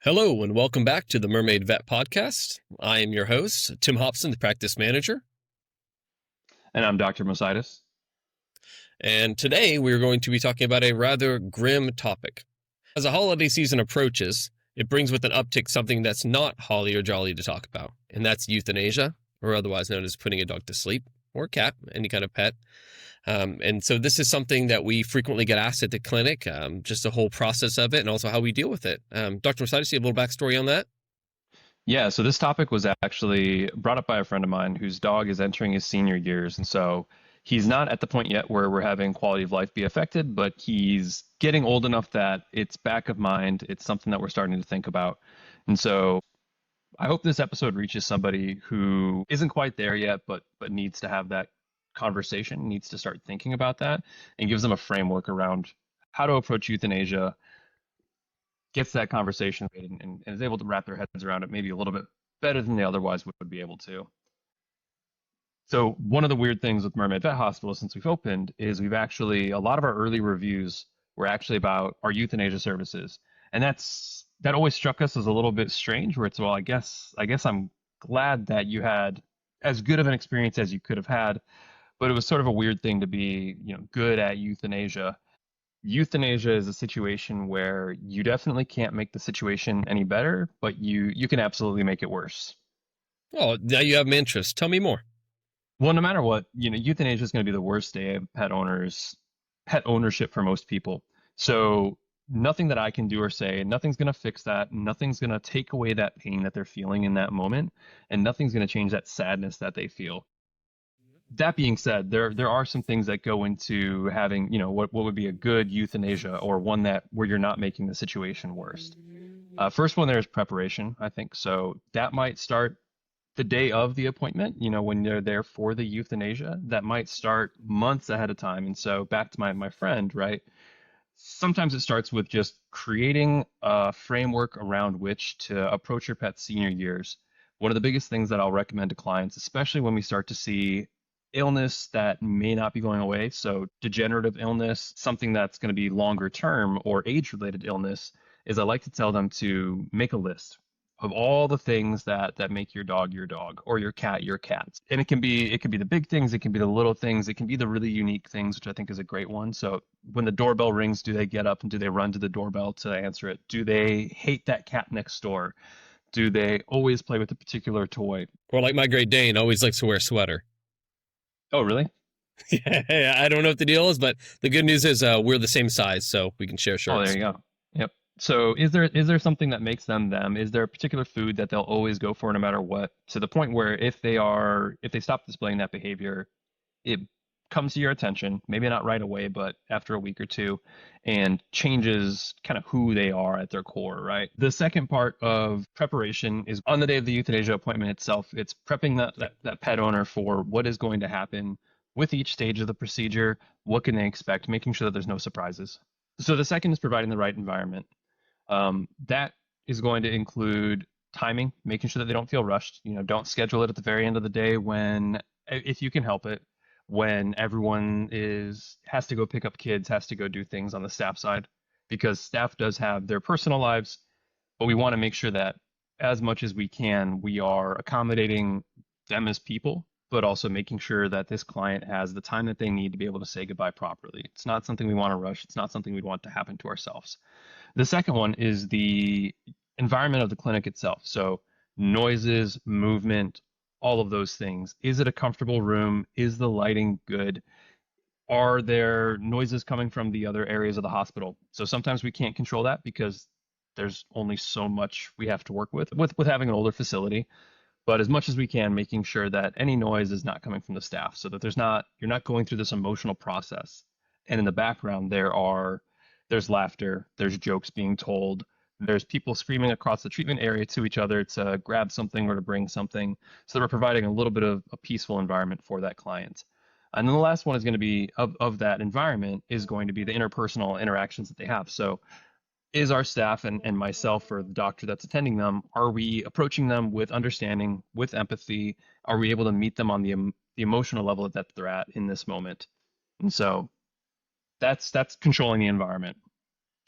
Hello, and welcome back to the Mermaid Vet Podcast. I am your host, Tim Hobson, the practice manager. And I'm Dr. Mosites. And today we're going to be talking about a rather grim topic. As the holiday season approaches, it brings with an uptick something that's not holly or jolly to talk about, and that's euthanasia, or otherwise known as putting a dog to sleep, or a cat, any kind of pet. And so this is something that we frequently get asked at the clinic, just the whole process of it and also how we deal with it. Dr. Mosites, you have a little backstory on that? Yeah, so this topic was actually brought up by a friend of mine whose dog is entering his senior years. And so he's not at the point yet where we're having quality of life be affected, but he's getting old enough that it's back of mind. It's something that we're starting to think about. And so I hope this episode reaches somebody who isn't quite there yet, but needs to have that conversation, needs to start thinking about that, and gives them a framework around how to approach euthanasia, gets that conversation and is able to wrap their heads around it maybe a little bit better than they otherwise would be able to. So one of the weird things with Mermaid Vet Hospital since we've opened is a lot of our early reviews were actually about our euthanasia services. And that always struck us as a little bit strange, where it's, well, I guess I'm glad that you had as good of an experience as you could have had, but it was sort of a weird thing to be, good at euthanasia. Euthanasia is a situation where you definitely can't make the situation any better, but you can absolutely make it worse. Oh, now you have my interest. Tell me more. Well, no matter what, euthanasia is going to be the worst day of pet ownership for most people. So nothing that I can do or say, nothing's going to fix that. Nothing's going to take away that pain that they're feeling in that moment, and nothing's going to change that sadness that they feel. That being said, there are some things that go into having, what would be a good euthanasia, or one where you're not making the situation worse. First one, there's preparation, I think. So that might start the day of the appointment, when they're there for the euthanasia. That might start months ahead of time. And so back to my friend, right? Sometimes it starts with just creating a framework around which to approach your pet's senior years. One of the biggest things that I'll recommend to clients, especially when we start to see illness that may not be going away, so degenerative illness, something that's going to be longer term, or age-related illness, is I like to tell them to make a list of all the things that make your dog, or your cat. And it can be the big things, it can be the little things, it can be the really unique things, which I think is a great one. So when the doorbell rings, do they get up and do they run to the doorbell to answer it? Do they hate that cat next door? Do they always play with a particular toy? Or like my Great Dane always likes to wear a sweater. Oh, really? Yeah, I don't know what the deal is, but the good news is we're the same size, so we can share shirts. Oh, there you go. Yep. So is there something that makes them them? Is there a particular food that they'll always go for no matter what? To the point where if they stop displaying that behavior, it comes to your attention, maybe not right away, but after a week or two, and changes kind of who they are at their core, right? The second part of preparation is on the day of the euthanasia appointment itself. It's prepping that pet owner for what is going to happen with each stage of the procedure. What can they expect? Making sure that there's no surprises. So the second is providing the right environment. That is going to include timing, making sure that they don't feel rushed. Don't schedule it at the very end of the day if you can help it, when everyone has to go pick up kids, has to go do things on the staff side, because staff does have their personal lives, but we want to make sure that as much as we can, we are accommodating them as people, but also making sure that this client has the time that they need to be able to say goodbye properly. It's not something we want to rush. It's not something we'd want to happen to ourselves. The second one is the environment of the clinic itself. So noises, movement, all of those things. Is it a comfortable room? Is the lighting good? Are there noises coming from the other areas of the hospital? So sometimes we can't control that because there's only so much we have to work with having an older facility. But as much as we can, making sure that any noise is not coming from the staff, so that you're not going through this emotional process. And in the background, there's laughter, there's jokes being told, there's people screaming across the treatment area to each other to grab something or to bring something. So we're providing a little bit of a peaceful environment for that client. And then the last one is going to be of that environment is going to be the interpersonal interactions that they have. So is our staff and myself, or the doctor that's attending them, are we approaching them with understanding, with empathy? Are we able to meet them on the emotional level that they're at in this moment? And so that's controlling the environment.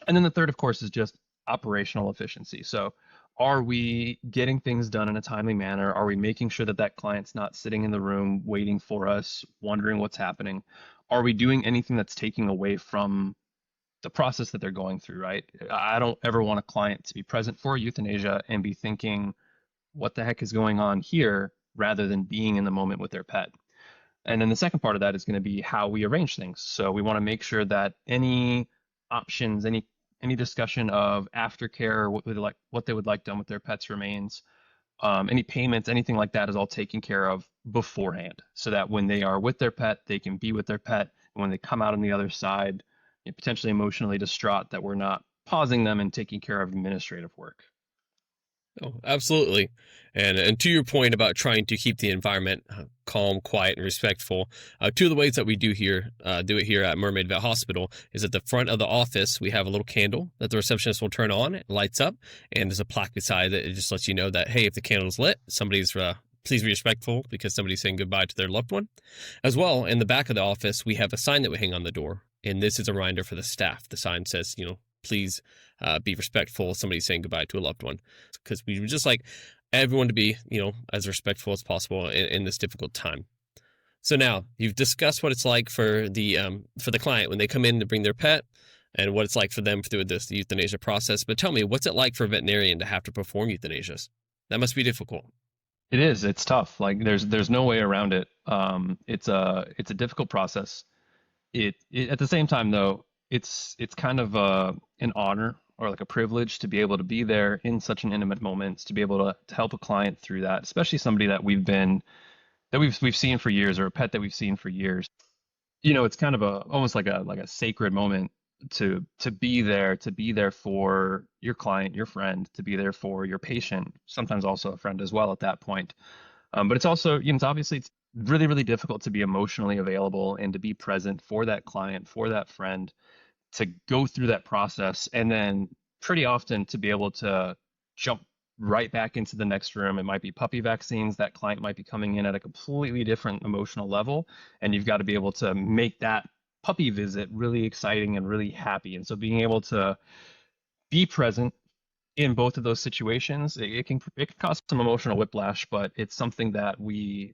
And then the third, of course, is just operational efficiency. So, are we getting things done in a timely manner? Are we making sure that that client's not sitting in the room waiting for us, wondering what's happening? Are we doing anything that's taking away from the process that they're going through, right? I don't ever want a client to be present for euthanasia and be thinking, what the heck is going on here, rather than being in the moment with their pet. And then the second part of that is going to be how we arrange things. So we want to make sure that any options, any discussion of aftercare, what they would like done with their pets remains, any payments, anything like that is all taken care of beforehand, so that when they are with their pet, they can be with their pet. And when they come out on the other side, potentially emotionally distraught, that we're not pausing them and taking care of administrative work. Oh, absolutely. And to your point about trying to keep the environment calm, quiet, and respectful, two of the ways that we do it here at Mermaid Vet Hospital is at the front of the office. We have a little candle that the receptionist will turn on. It lights up, and there's a plaque beside it. It just lets you know that, hey, if the candle's lit, please be respectful because somebody's saying goodbye to their loved one. As well, in the back of the office, we have a sign that we hang on the door, and this is a reminder for the staff. The sign says, please be respectful. Somebody's saying goodbye to a loved one, because we would just like everyone to be, as respectful as possible in this difficult time. So now you've discussed what it's like for the client when they come in to bring their pet, and what it's like for them through the euthanasia process. But tell me, what's it like for a veterinarian to have to perform euthanasias? That must be difficult. It is. It's tough. Like there's no way around it. It's a difficult process. It at the same time though, it's kind of an honor or like a privilege to be able to be there in such an intimate moment, to be able to help a client through that, especially somebody that we've seen for years, or a pet that we've seen for years. It's kind of almost like a sacred moment to be there for your client, your friend, to be there for your patient, sometimes also a friend as well at that point. But it's also, it's really, really difficult to be emotionally available and to be present for that client, for that friend, to go through that process, and then pretty often to be able to jump right back into the next room. It might be puppy vaccines. That client might be coming in at a completely different emotional level, and you've got to be able to make that puppy visit really exciting and really happy. And so being able to be present in both of those situations, it can cause some emotional whiplash, but it's something that we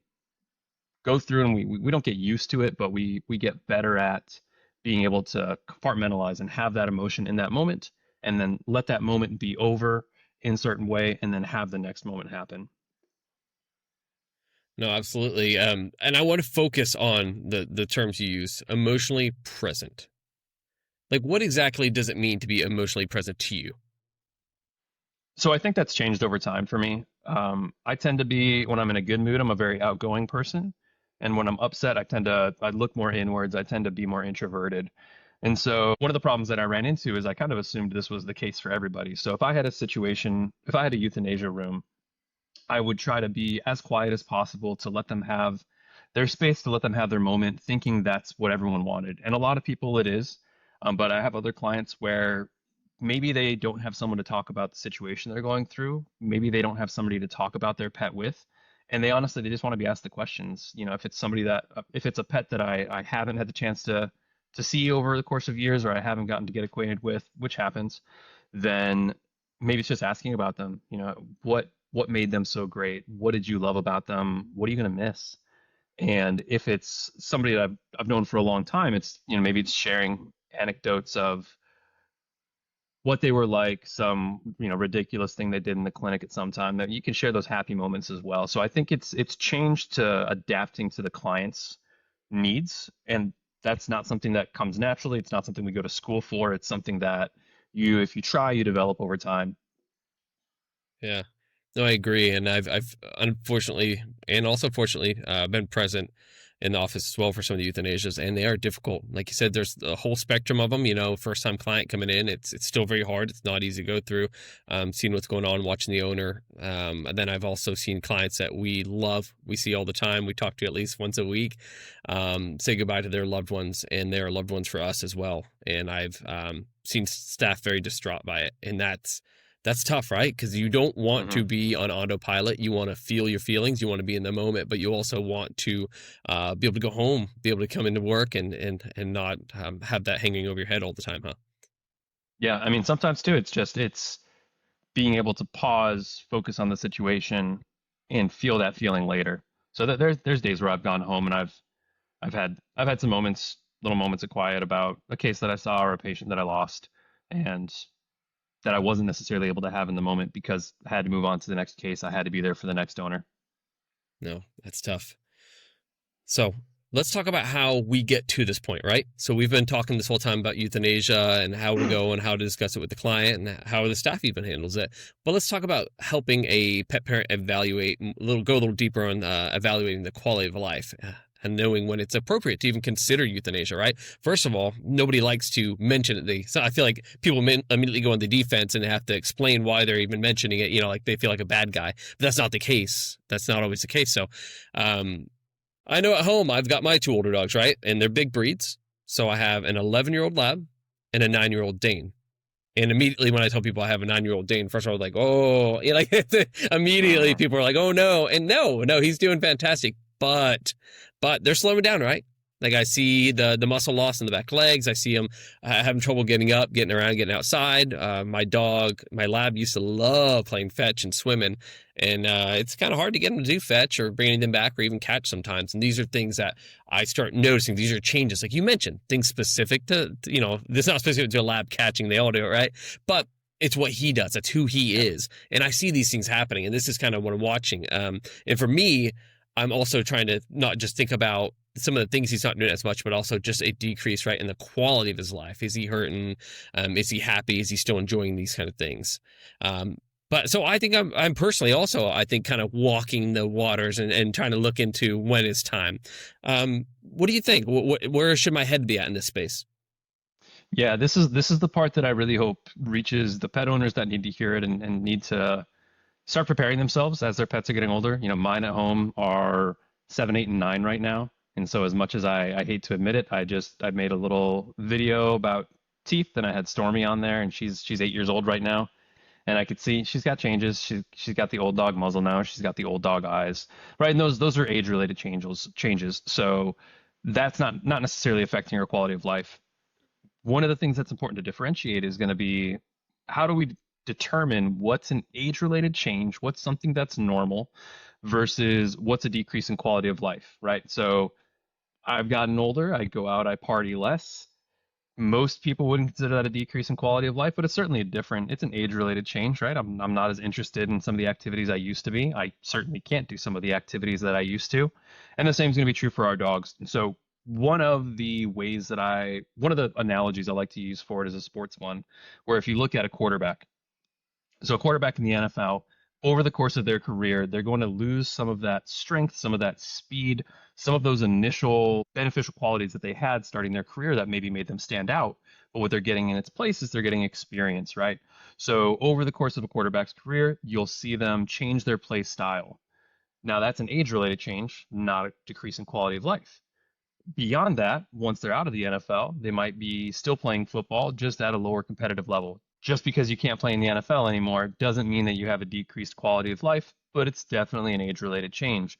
go through, and we don't get used to it, but we get better at being able to compartmentalize and have that emotion in that moment, and then let that moment be over in a certain way, and then have the next moment happen. No, absolutely. And I want to focus on the terms you use, emotionally present. Like, what exactly does it mean to be emotionally present to you? So I think that's changed over time for me. I tend to be, when I'm in a good mood, I'm a very outgoing person. And when I'm upset, I look more inwards. I tend to be more introverted. And so one of the problems that I ran into is I kind of assumed this was the case for everybody. So if I had a euthanasia room, I would try to be as quiet as possible to let them have their space, to let them have their moment, thinking that's what everyone wanted. And a lot of people it is. But I have other clients where maybe they don't have someone to talk about the situation they're going through. Maybe they don't have somebody to talk about their pet with. And they just want to be asked the questions. If it's a pet that I haven't had the chance to see over the course of years, or I haven't gotten to get acquainted with, which happens, then maybe it's just asking about them. What made them so great? What did you love about them? What are you going to miss? And if it's somebody that I've known for a long time, it's, maybe it's sharing anecdotes of what they were like, some, ridiculous thing they did in the clinic at some time, that you can share those happy moments as well. So I think it's changed to adapting to the client's needs. And that's not something that comes naturally. It's not something we go to school for. It's something that if you try, you develop over time. Yeah. No, I agree. And I've unfortunately and also fortunately been present in the office as well for some of the euthanasias, and they are difficult. Like you said, there's a whole spectrum of them. First time client coming in, it's still very hard. It's not easy to go through. Seeing what's going on, watching the owner. And then I've also seen clients that we love, we see all the time, we talk to at least once a week, say goodbye to their loved ones, and their loved ones for us as well. And I've seen staff very distraught by it, and that's tough, right? Because you don't want to be on autopilot. You want to feel your feelings. You want to be in the moment, but you also want to be able to go home, be able to come into work, and not have that hanging over your head all the time, huh? Yeah, I mean, sometimes too, it's being able to pause, focus on the situation, and feel that feeling later. So that there's days where I've gone home and I've had some moments, little moments of quiet about a case that I saw or a patient that I lost, and that I wasn't necessarily able to have in the moment because I had to move on to the next case. I had to be there for the next owner. No, that's tough. So let's talk about how we get to this point, right? So we've been talking this whole time about euthanasia and how to go and how to discuss it with the client and how the staff even handles it. But let's talk about helping a pet parent evaluate, go a little deeper on evaluating the quality of life. And knowing when it's appropriate to even consider euthanasia, right? First of all, nobody likes to mention it. So I feel like people immediately go on the defense and have to explain why they're even mentioning it. Like they feel like a bad guy. But that's not the case. That's not always the case. So, I know at home I've got my two older dogs, right? And they're big breeds. So I have an 11-year-old lab and a 9-year-old Dane. And immediately when I tell people I have a 9-year-old Dane, first of all, like, oh, immediately Uh, people are like, oh no. And no, he's doing fantastic. But they're slowing down, right? Like I see the muscle loss in the back legs. I see him having trouble getting up, getting around, getting outside. My lab used to love playing fetch and swimming. And it's kind of hard to get them to do fetch or bringing them back or even catch sometimes. And these are things that I start noticing. These are changes, like you mentioned, things specific to, this is not specific to a lab catching. They all do it, right? But it's what he does. That's who he yeah. is. And I see these things happening. And this is kind of what I'm watching. And for me, I'm also trying to not just think about some of the things he's not doing as much, but also just a decrease, right, in the quality of his life. Is he hurting? Is he happy? Is he still enjoying these kind of things? But so I think I'm personally also, I think, kind of walking the waters and trying to look into when it's time. What do you think? Where should my head be at in this space? Yeah, this is the part that I really hope reaches the pet owners that need to hear it and need to start preparing themselves as their pets are getting older. Mine at home are 7, 8, and 9 right now. And so as much as I hate to admit it, I made a little video about teeth and I had Stormy on there and she's 8 years old right now. And I could see she's got changes. She's got the old dog muzzle now. She's got the old dog eyes, right? And those are age related changes. So that's not necessarily affecting her quality of life. One of the things that's important to differentiate is going to be how do we determine what's an age related change, what's something that's normal versus what's a decrease in quality of life, right? So I've gotten older, I go out, I party less. Most people wouldn't consider that a decrease in quality of life, but it's certainly it's an age related change, right? I'm not as interested in some of the activities I used to be. I certainly can't do some of the activities that I used to. And the same is going to be true for our dogs. So one of the analogies I like to use for it is a sports one, where if you look at a quarterback, so a quarterback in the NFL, over the course of their career, they're going to lose some of that strength, some of that speed, some of those initial beneficial qualities that they had starting their career that maybe made them stand out. But what they're getting in its place is they're getting experience, right? So over the course of a quarterback's career, you'll see them change their play style. Now that's an age-related change, not a decrease in quality of life. Beyond that, once they're out of the NFL, they might be still playing football just at a lower competitive level. Just because you can't play in the NFL anymore doesn't mean that you have a decreased quality of life, but it's definitely an age related change.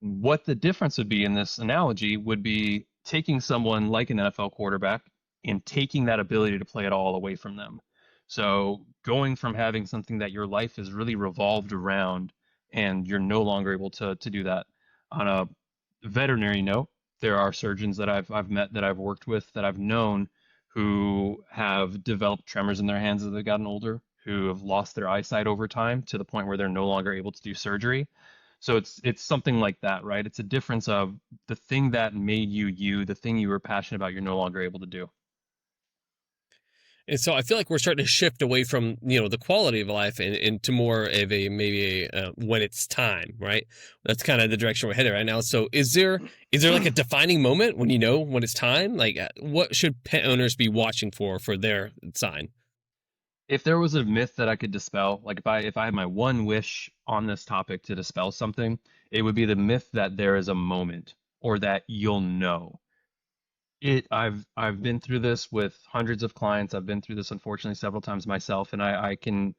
What the difference would be in this analogy would be taking someone like an NFL quarterback and taking that ability to play it all away from them. So going from having something that your life is really revolved around and you're no longer able to do that. On a veterinary note, there are surgeons that I've met, that I've worked with, that I've known who have developed tremors in their hands as they've gotten older, who have lost their eyesight over time to the point where they're no longer able to do surgery. So it's something like that, right? It's a difference of the thing that made you you, the thing you were passionate about, you're no longer able to do. And so I feel like we're starting to shift away from, the quality of life and into more of a maybe when it's time, right? That's kind of the direction we're headed right now. So is there like a defining moment when when it's time? Like what should pet owners be watching for their sign? If there was a myth that I could dispel, like if I had my one wish on this topic to dispel something, it would be the myth that there is a moment or that you'll know. I've been through this with hundreds of clients. I've been through this unfortunately several times myself, and I can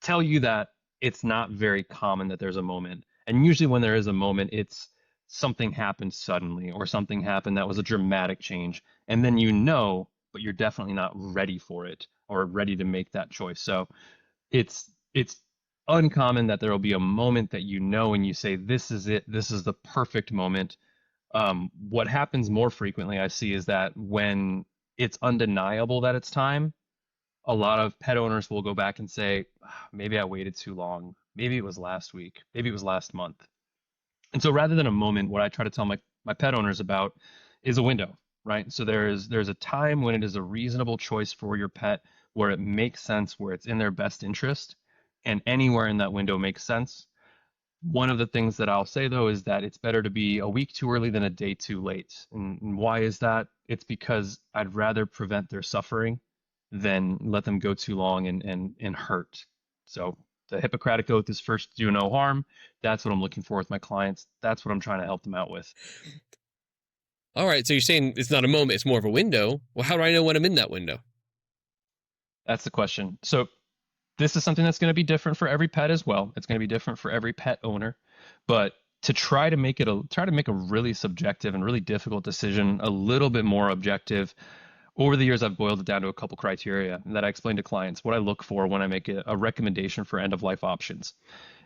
tell you that it's not very common that there's a moment. And usually when there is a moment, it's something happened suddenly or something happened that was a dramatic change. And then but you're definitely not ready for it. or ready to make that choice. So it's uncommon that there will be a moment that you know and you say, this is it, this is the perfect moment. What happens more frequently I see is that when it's undeniable that it's time, a lot of pet owners will go back and say, "Ah, maybe I waited too long. Maybe it was last week. Maybe it was last month." And so rather than a moment, what I try to tell my pet owners about is a window, right? So there's a time when it is a reasonable choice for your pet, where it makes sense, where it's in their best interest, and anywhere in that window makes sense. One of the things that I'll say though is that it's better to be a week too early than a day too late. And why is that? It's because I'd rather prevent their suffering than let them go too long and hurt. So the Hippocratic Oath is first do no harm. That's what I'm looking for with my clients. That's what I'm trying to help them out with. All right, so you're saying it's not a moment, it's more of a window. Well, how do I know when I'm in that window? That's the question. So this is something that's going to be different for every pet as well. It's going to be different for every pet owner, but to try to make a really subjective and really difficult decision a little bit more objective. Over the years, I've boiled it down to a couple criteria that I explain to clients what I look for when I make a recommendation for end of life options.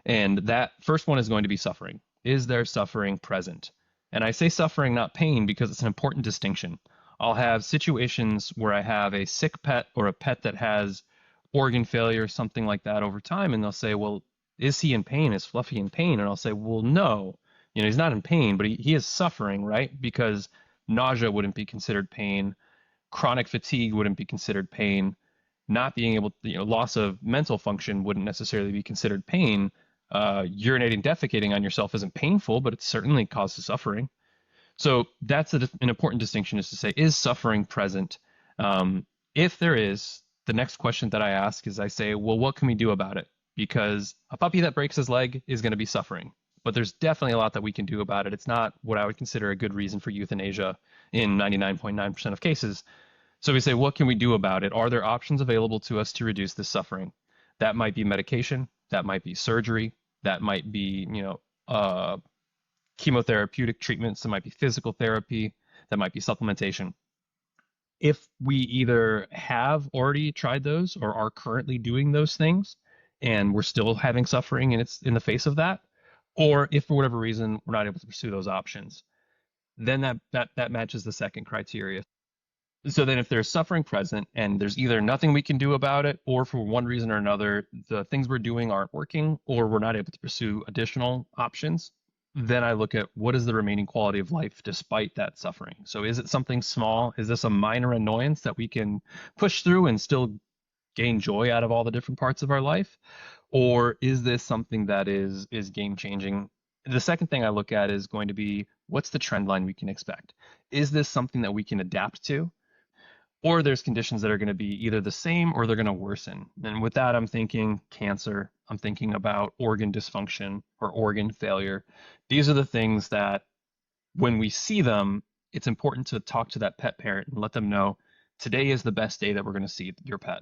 And that first one is going to be suffering. Is there suffering present? And I say suffering, not pain, because it's an important distinction. I'll have situations where I have a sick pet or a pet that has organ failure, something like that over time, and they'll say, well, is he in pain? Is Fluffy in pain? And I'll say, well, no, he's not in pain, but he is suffering, right? Because nausea wouldn't be considered pain, chronic fatigue wouldn't be considered pain, not being able to, loss of mental function wouldn't necessarily be considered pain. Urinating, defecating on yourself isn't painful, but it certainly causes suffering. So that's an important distinction, is to say, is suffering present? If there is, the next question that I ask is, I say, well, what can we do about it? Because a puppy that breaks his leg is going to be suffering, but there's definitely a lot that we can do about it. It's not what I would consider a good reason for euthanasia in 99.9% of cases. So we say, what can we do about it? Are there options available to us to reduce this suffering? That might be medication, that might be surgery, that might be, chemotherapeutic treatments, that might be physical therapy, that might be supplementation. If we either have already tried those or are currently doing those things and we're still having suffering and it's in the face of that, or if for whatever reason we're not able to pursue those options, then that matches the second criteria. So then if there's suffering present and there's either nothing we can do about it, or for one reason or another, the things we're doing aren't working, or we're not able to pursue additional options, then I look at what is the remaining quality of life despite that suffering. So is it something small? Is this a minor annoyance that we can push through and still gain joy out of all the different parts of our life? Or is this something that is game changing? The second thing I look at is going to be, what's the trend line we can expect? Is this something that we can adapt to? Or there's conditions that are going to be either the same or they're going to worsen. And with that, I'm thinking cancer. I'm thinking about organ dysfunction or organ failure. These are the things that when we see them, it's important to talk to that pet parent and let them know today is the best day that we're going to see your pet.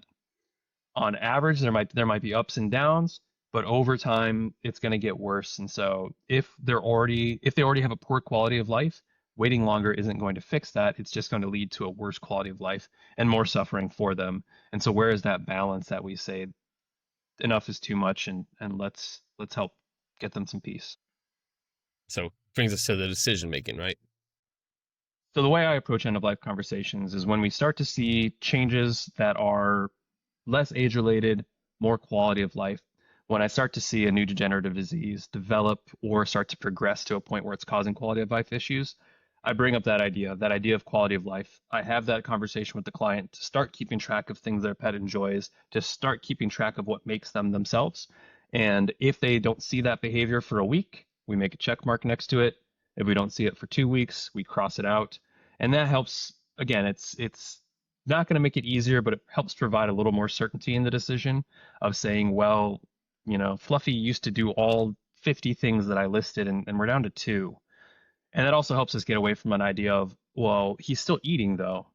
On average, there might be ups and downs, but over time, it's going to get worse. And so if they already have a poor quality of life, waiting longer isn't going to fix that. It's just going to lead to a worse quality of life and more suffering for them. And so where is that balance that we say enough is too much and let's help get them some peace? So brings us to the decision making, right? So the way I approach end of life conversations is when we start to see changes that are less age related, more quality of life. When I start to see a new degenerative disease develop or start to progress to a point where it's causing quality of life issues, I bring up that idea of quality of life. I have that conversation with the client to start keeping track of things their pet enjoys, to start keeping track of what makes them themselves. And if they don't see that behavior for a week, we make a check mark next to it. If we don't see it for 2 weeks, we cross it out. And that helps. Again, it's not going to make it easier, but it helps provide a little more certainty in the decision of saying, well, Fluffy used to do all 50 things that I listed, and we're down to 2. And that also helps us get away from an idea of, well, he's still eating though,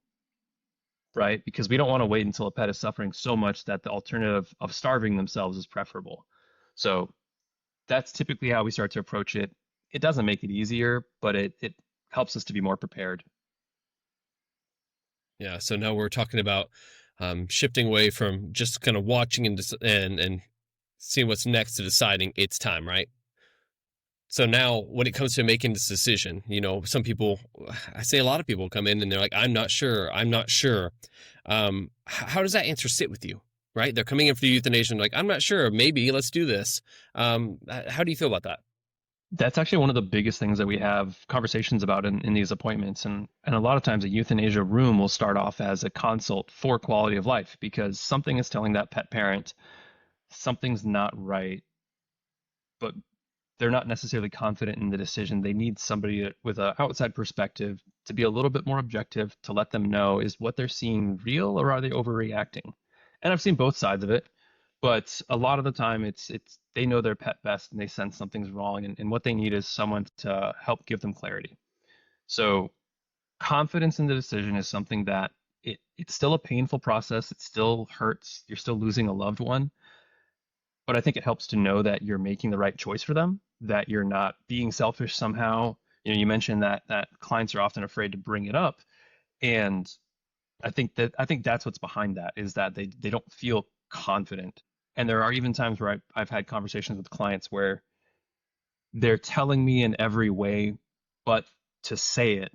right? Because we don't want to wait until a pet is suffering so much that the alternative of starving themselves is preferable. So that's typically how we start to approach it. It doesn't make it easier, but it helps us to be more prepared. Yeah. So now we're talking about shifting away from just kind of watching and seeing what's next to deciding it's time, right? So now when it comes to making this decision, some people, I say a lot of people come in and they're like, I'm not sure. I'm not sure. How does that answer sit with you? Right? They're coming in for the euthanasia and like, I'm not sure. Maybe let's do this. How do you feel about that? That's actually one of the biggest things that we have conversations about in these appointments. And a lot of times a euthanasia room will start off as a consult for quality of life because something is telling that pet parent something's not right, but they're not necessarily confident in the decision. They need somebody with an outside perspective to be a little bit more objective to let them know, is what they're seeing real or are they overreacting? And I've seen both sides of it, but a lot of the time it's they know their pet best and they sense something's wrong, and what they need is someone to help give them clarity. So confidence in the decision is something that it's still a painful process. It still hurts. You're still losing a loved one, but I think it helps to know that you're making the right choice for them, that you're not being selfish somehow. You mentioned that clients are often afraid to bring it up, and I think that's what's behind that, is that they don't feel confident. And there are even times where I've had conversations with clients where they're telling me in every way, but to say it,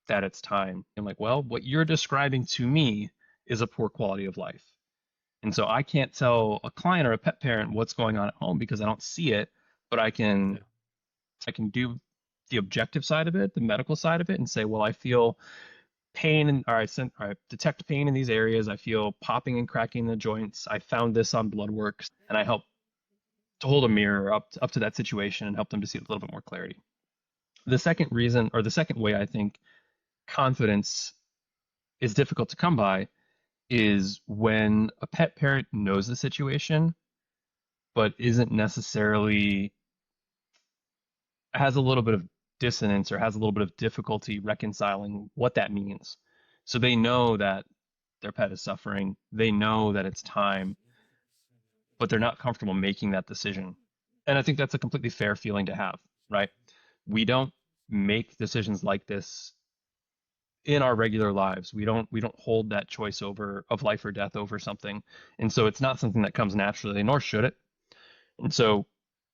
that it's time. I'm like, well, what you're describing to me is a poor quality of life. And so I can't tell a client or a pet parent what's going on at home because I don't see it, but I can do the objective side of it, the medical side of it, and say, well, I feel pain and I detect pain in these areas. I feel popping and cracking in the joints. I found this on blood work, and I help to hold a mirror up to that situation and help them to see a little bit more clarity. The second reason, or the second way I think confidence is difficult to come by, is when a pet parent knows the situation but isn't necessarily, has a little bit of dissonance or has a little bit of difficulty reconciling what that means. So they know that their pet is suffering, they know that it's time, but they're not comfortable making that decision. And I think that's a completely fair feeling to have, right? We don't make decisions like this in our regular lives. We don't hold that choice over of life or death over something. And so it's not something that comes naturally, nor should it. And so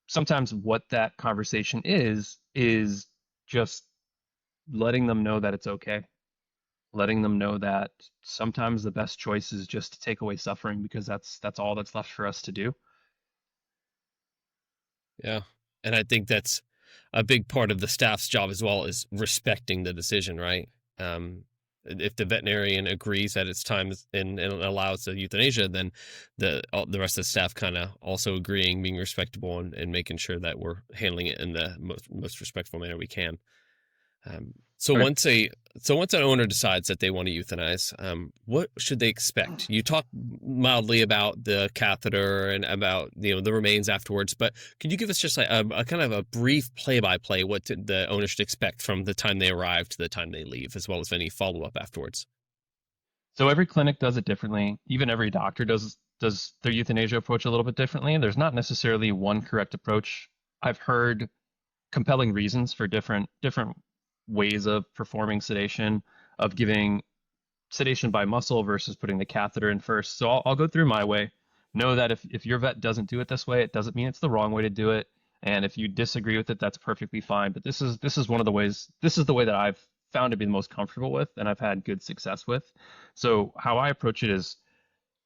sometimes what that conversation is just letting them know that it's okay, letting them know that sometimes the best choice is just to take away suffering because that's all that's left for us to do. Yeah. And I think that's a big part of the staff's job as well, is respecting the decision, right? If the veterinarian agrees that it's time and allows the euthanasia, then the rest of the staff kind of also agreeing, being respectable, and making sure that we're handling it in the most respectful manner we can. So Right. once an owner decides that they want to euthanize, what should they expect? You talk mildly about the catheter and about the remains afterwards, but could you give us just like a kind of a brief play-by-play what the owner should expect from the time they arrive to the time they leave, as well as any follow-up afterwards? So every clinic does it differently. Even every doctor does their euthanasia approach a little bit differently. There's not necessarily one correct approach. I've heard compelling reasons for different ways of performing sedation, of giving sedation by muscle versus putting the catheter in first. So I'll go through my way. Know that if your vet doesn't do it this way, it doesn't mean it's the wrong way to do it. And if you disagree with it, that's perfectly fine. But this is one of the ways. This is the way that I've found to be the most comfortable with, and I've had good success with. So how I approach it is,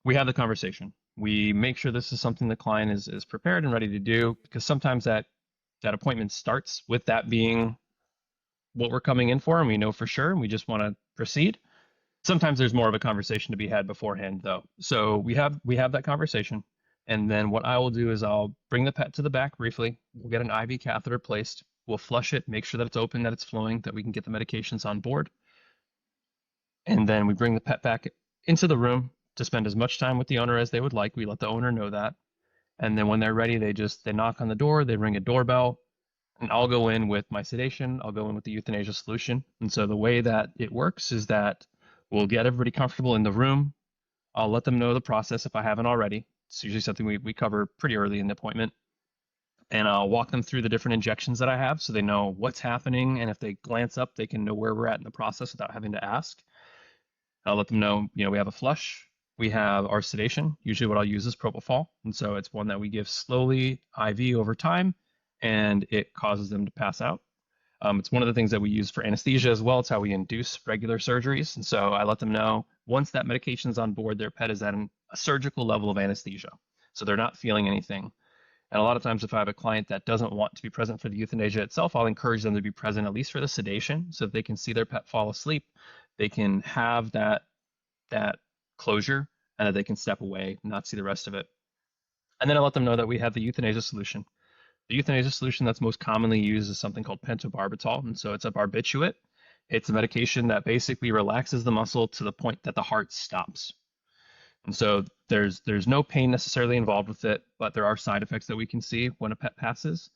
we have the conversation. We make sure this is something the client is prepared and ready to do, because sometimes that appointment starts with that being what we're coming in for, and we know for sure, and we just want to proceed. Sometimes there's more of a conversation to be had beforehand, though. So we have that conversation, and then what I will do is I'll bring the pet to the back briefly. We'll get an IV catheter placed. We'll flush it, make sure that it's open, that it's flowing, that we can get the medications on board, and then we bring the pet back into the room to spend as much time with the owner as they would like. We let the owner know that, and then when they're ready, they knock on the door, they ring a doorbell, and I'll go in with my sedation. I'll go in with the euthanasia solution. And so the way that it works is that we'll get everybody comfortable in the room. I'll let them know the process if I haven't already. It's usually something we cover pretty early in the appointment. And I'll walk them through the different injections that I have so they know what's happening. And if they glance up, they can know where we're at in the process without having to ask. I'll let them know, we have a flush. We have our sedation. Usually, what I'll use is propofol, and so it's one that we give slowly IV over time, and it causes them to pass out. It's one of the things that we use for anesthesia as well. It's how we induce regular surgeries, and so I let them know once that medication is on board, their pet is at a surgical level of anesthesia, so they're not feeling anything. And a lot of times, if I have a client that doesn't want to be present for the euthanasia itself, I'll encourage them to be present at least for the sedation, so that they can see their pet fall asleep. They can have that closure, and that they can step away and not see the rest of it. And then I let them know that we have the euthanasia solution. The euthanasia solution that's most commonly used is something called pentobarbital, and so it's a barbiturate. It's a medication that basically relaxes the muscle to the point that the heart stops. And so there's no pain necessarily involved with it, but there are side effects that we can see when a pet passes.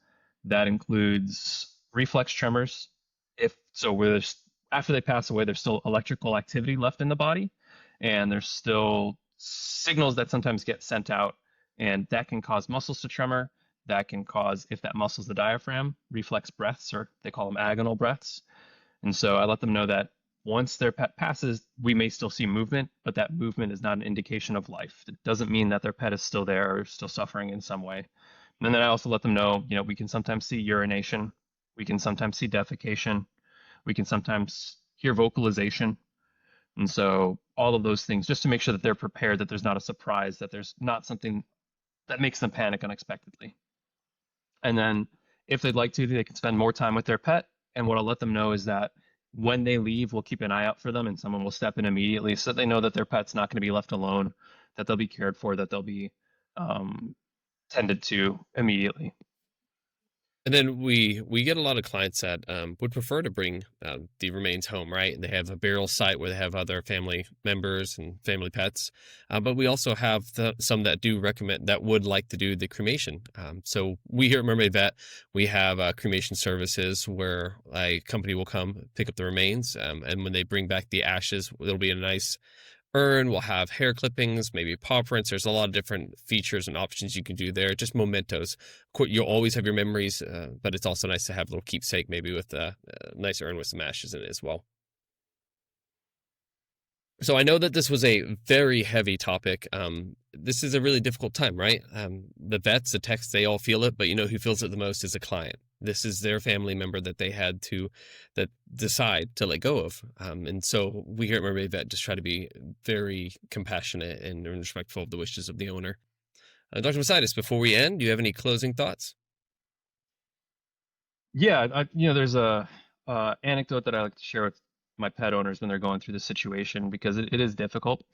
That includes reflex tremors. If so, where there's after they pass away, there's still electrical activity left in the body, and there's still signals that sometimes get sent out, and that can cause muscles to tremor. That can cause, if that muscle's the diaphragm, reflex breaths, or they call them agonal breaths. And so I let them know that once their pet passes, we may still see movement, but that movement is not an indication of life. It doesn't mean that their pet is still there or still suffering in some way. And then I also let them know, we can sometimes see urination, we can sometimes see defecation, we can sometimes hear vocalization. And so all of those things, just to make sure that they're prepared, that there's not a surprise, that there's not something that makes them panic unexpectedly. And then if they'd like to, they can spend more time with their pet. And what I'll let them know is that when they leave, we'll keep an eye out for them, and someone will step in immediately so that they know that their pet's not going to be left alone, that they'll be cared for, that they'll be tended to immediately. And then we get a lot of clients that would prefer to bring the remains home, right? And they have a burial site where they have other family members and family pets. But we also have some that do recommend, that would like to do the cremation. So we here at Mermaid Vet, we have cremation services where a company will come pick up the remains. And when they bring back the ashes, it'll be a nice urn. We'll have hair clippings, maybe paw prints. There's a lot of different features and options you can do there. Just mementos. You'll always have your memories, but it's also nice to have a little keepsake, maybe with a nice urn with some ashes in it as well. So I know that this was a very heavy topic. This is a really difficult time, right? The vets, the techs, they all feel it, but who feels it the most is a client. This is their family member that they had to decide to let go of. And so we here at Mermaid Vet just try to be very compassionate and respectful of the wishes of the owner. Dr. Mosites, before we end, do you have any closing thoughts? Yeah, there's a anecdote that I like to share with my pet owners when they're going through this situation, because it is difficult,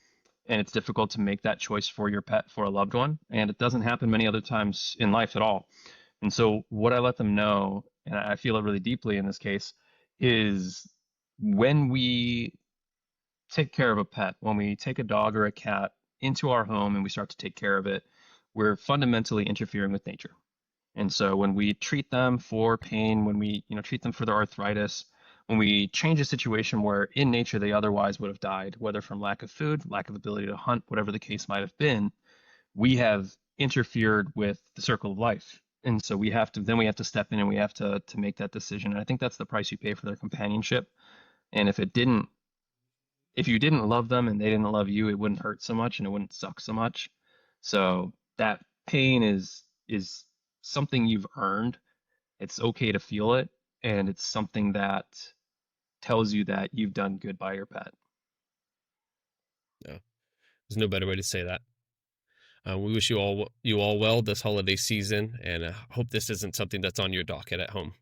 and it's difficult to make that choice for your pet, for a loved one, and it doesn't happen many other times in life at all. And so what I let them know, and I feel it really deeply in this case, is when we take care of a pet, when we take a dog or a cat into our home and we start to take care of it, we're fundamentally interfering with nature. And so when we treat them for pain, when we treat them for their arthritis, when we change a situation where in nature they otherwise would have died, whether from lack of food, lack of ability to hunt, whatever the case might have been, we have interfered with the circle of life. And so we have to step in, and we have to make that decision. And I think that's the price you pay for their companionship. And if you didn't love them and they didn't love you, it wouldn't hurt so much and it wouldn't suck so much. So that pain is something you've earned. It's okay to feel it, and it's something that tells you that you've done good by your pet. No, there's no better way to say that. We wish you all well this holiday season, and hope this isn't something that's on your docket at home.